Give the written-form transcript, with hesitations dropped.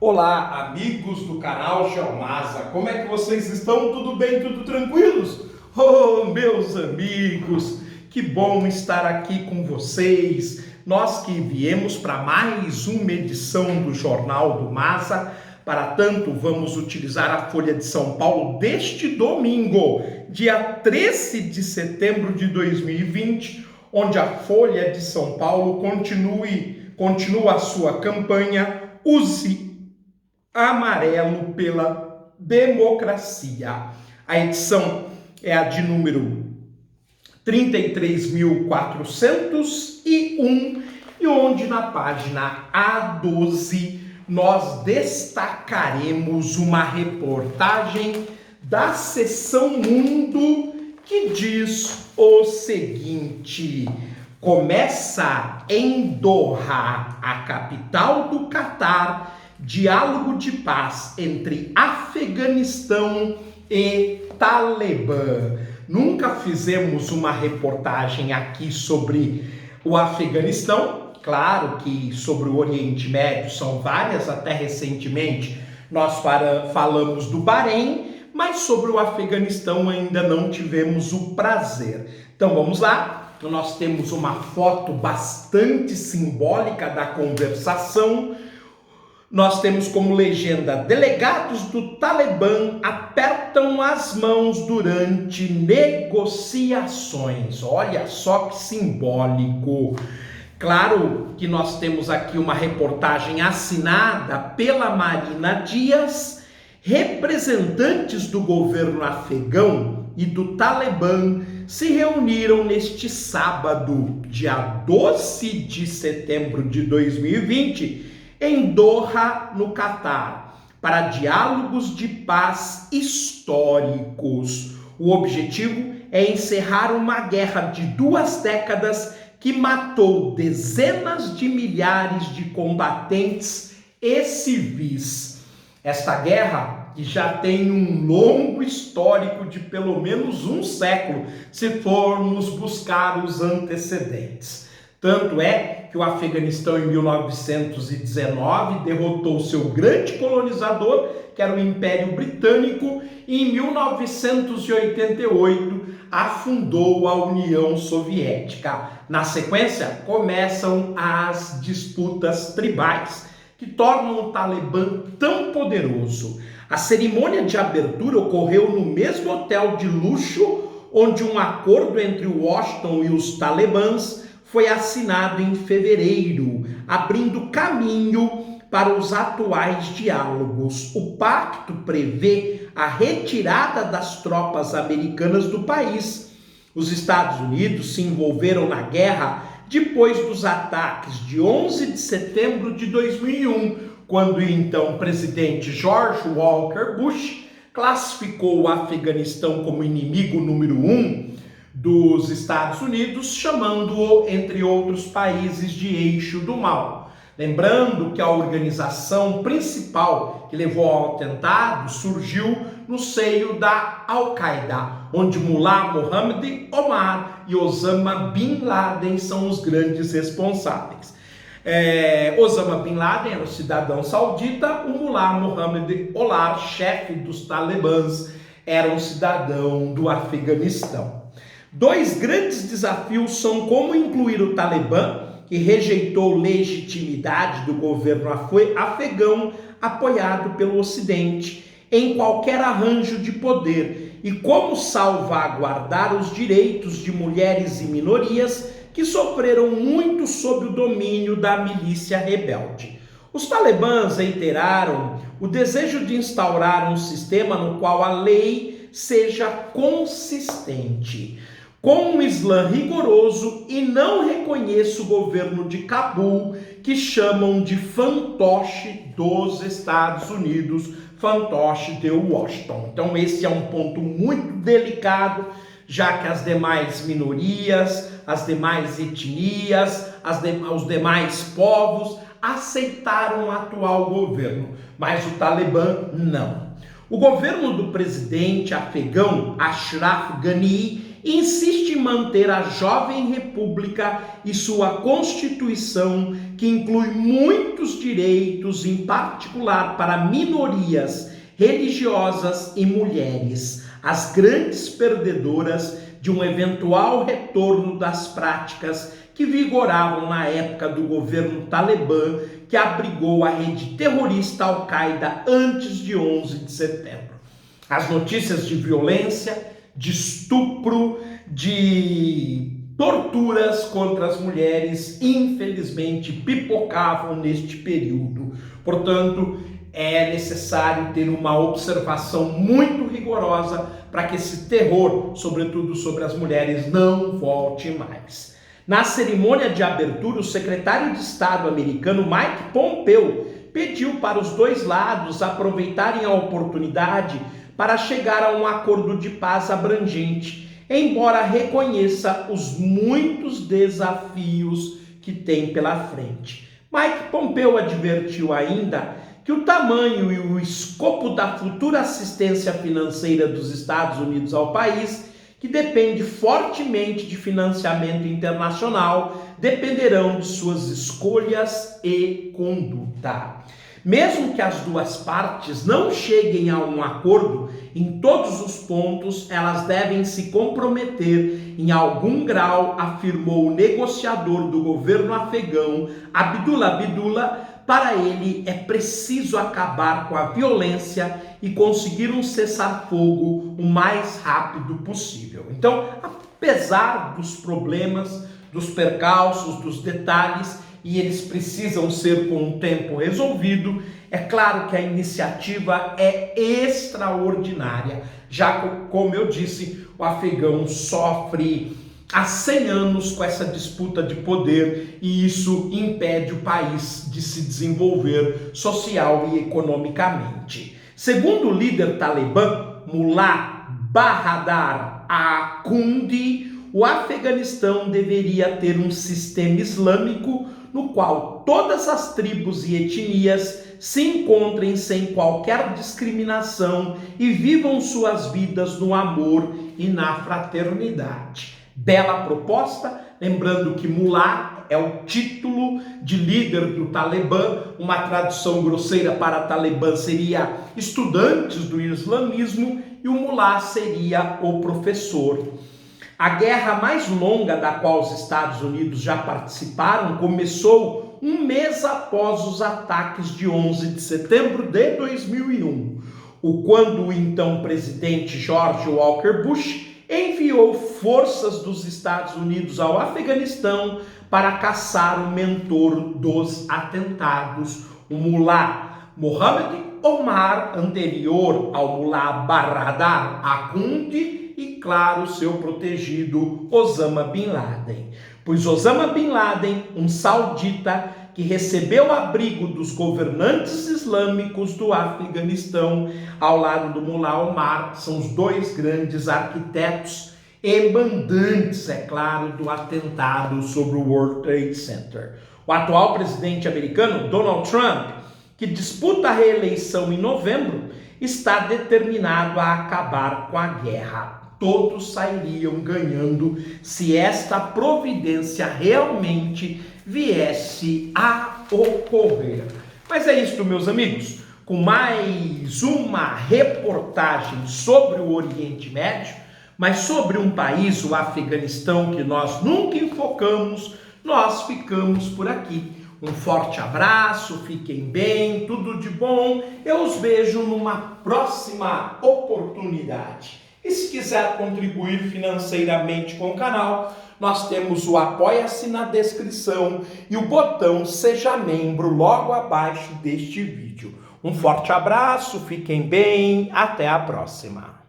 Olá, amigos do canal Geomasa, como é que vocês estão? Tudo bem? Tudo tranquilos? Oh, meus amigos, que bom estar aqui com vocês. Nós que viemos para mais uma edição do Jornal do Masa. Para tanto, vamos utilizar a Folha de São Paulo deste domingo, dia 13 de setembro de 2020, onde a Folha de São Paulo continua a sua campanha Use Amarelo pela Democracia. A edição é a de número 33.401 e onde na página A12 nós destacaremos uma reportagem da Seção Mundo que diz o seguinte: começa em Doha, a capital do Catar, diálogo de paz entre Afeganistão e Talibã. Nunca fizemos uma reportagem aqui sobre o Afeganistão. Claro que sobre o Oriente Médio são várias, até recentemente nós falamos do Bahrein, mas sobre o Afeganistão ainda não tivemos o prazer. Então vamos lá, nós temos uma foto bastante simbólica da conversação. Nós temos como legenda: delegados do Talibã apertam as mãos durante negociações. Olha só que simbólico. Claro que nós temos aqui uma reportagem assinada pela Marina Dias. Representantes do governo afegão e do Talibã se reuniram neste sábado, dia 12 de setembro de 2020, em Doha, no Catar, para diálogos de paz históricos. O objetivo é encerrar uma guerra de 2 décadas que matou dezenas de milhares de combatentes e civis. Esta guerra, que já tem um longo histórico de pelo menos um século, se formos buscar os antecedentes. Tanto é que o Afeganistão, em 1919, derrotou seu grande colonizador, que era o Império Britânico, e em 1988 afundou a União Soviética. Na sequência, começam as disputas tribais, que tornam o Talibã tão poderoso. A cerimônia de abertura ocorreu no mesmo hotel de luxo, onde um acordo entre Washington e os talibãs foi assinado em fevereiro, abrindo caminho para os atuais diálogos. O pacto prevê a retirada das tropas americanas do país. Os Estados Unidos se envolveram na guerra depois dos ataques de 11 de setembro de 2001, quando o então presidente George Walker Bush classificou o Afeganistão como inimigo número 1 dos Estados Unidos, chamando-o, entre outros países, de eixo do mal. Lembrando que a organização principal que levou ao atentado surgiu no seio da Al-Qaeda, onde Mullah Mohammed Omar e Osama Bin Laden são os grandes responsáveis. Osama Bin Laden era um cidadão saudita, o Mullah Mohammed Omar, chefe dos talibãs, era um cidadão do Afeganistão. 2 grandes desafios são como incluir o Talibã, que rejeitou legitimidade do governo afegão apoiado pelo Ocidente, em qualquer arranjo de poder, e como salvaguardar os direitos de mulheres e minorias que sofreram muito sob o domínio da milícia rebelde. Os talibãs reiteraram o desejo de instaurar um sistema no qual a lei seja consistente, com um Islã rigoroso, e não reconheça o governo de Cabul, que chamam de fantoche dos Estados Unidos, fantoche de Washington. Então esse é um ponto muito delicado, já que as demais minorias, as demais etnias, os demais povos aceitaram o atual governo, mas o Talibã não. O governo do presidente afegão Ashraf Ghani insiste em manter a jovem república e sua constituição, que inclui muitos direitos, em particular para minorias religiosas e mulheres, as grandes perdedoras de um eventual retorno das práticas que vigoravam na época do governo Talibã, que abrigou a rede terrorista Al-Qaeda antes de 11 de setembro. As notícias de violência, de estupro, de torturas contra as mulheres, infelizmente, pipocavam neste período. Portanto, é necessário ter uma observação muito rigorosa para que esse terror, sobretudo sobre as mulheres, não volte mais. Na cerimônia de abertura, o secretário de Estado americano Mike Pompeo pediu para os dois lados aproveitarem a oportunidade para chegar a um acordo de paz abrangente, embora reconheça os muitos desafios que tem pela frente. Mike Pompeo advertiu ainda que o tamanho e o escopo da futura assistência financeira dos Estados Unidos ao país, que depende fortemente de financiamento internacional, dependerão de suas escolhas e conduta. Mesmo que as duas partes não cheguem a um acordo em todos os pontos, elas devem se comprometer em algum grau, afirmou o negociador do governo afegão, Abdullah Abdullah. Para ele é preciso acabar com a violência e conseguir um cessar-fogo o mais rápido possível. Então, apesar dos problemas, dos percalços, dos detalhes, e eles precisam ser com o tempo resolvido, é claro que a iniciativa é extraordinária, já que, como eu disse, o afegão sofre há 100 anos com essa disputa de poder e isso impede o país de se desenvolver social e economicamente. Segundo o líder talibã, Mullah Baradar Akundi, o Afeganistão deveria ter um sistema islâmico no qual todas as tribos e etnias se encontrem sem qualquer discriminação e vivam suas vidas no amor e na fraternidade. Bela proposta, lembrando que Mullah é o título de líder do Talibã, uma tradução grosseira para Talibã seria estudantes do islamismo e o Mullah seria o professor. A guerra mais longa da qual os Estados Unidos já participaram começou um mês após os ataques de 11 de setembro de 2001, quando o então presidente George Walker Bush enviou forças dos Estados Unidos ao Afeganistão para caçar o mentor dos atentados, o Mullah Mohammed Omar, anterior ao Mullah Baradar Akundi, e, claro, seu protegido Osama Bin Laden. Pois Osama Bin Laden, um saudita que recebeu abrigo dos governantes islâmicos do Afeganistão, ao lado do Mullah Omar, são os dois grandes arquitetos e mandantes, é claro, do atentado sobre o World Trade Center. O atual presidente americano, Donald Trump, que disputa a reeleição em novembro, está determinado a acabar com a guerra. Todos sairiam ganhando se esta providência realmente viesse a ocorrer. Mas é isso, meus amigos. Com mais uma reportagem sobre o Oriente Médio, mas sobre um país, o Afeganistão, que nós nunca enfocamos, nós ficamos por aqui. Um forte abraço, fiquem bem, tudo de bom. Eu os vejo numa próxima oportunidade. E se quiser contribuir financeiramente com o canal, nós temos o Apoia-se na descrição e o botão Seja Membro logo abaixo deste vídeo. Um forte abraço, fiquem bem, até a próxima.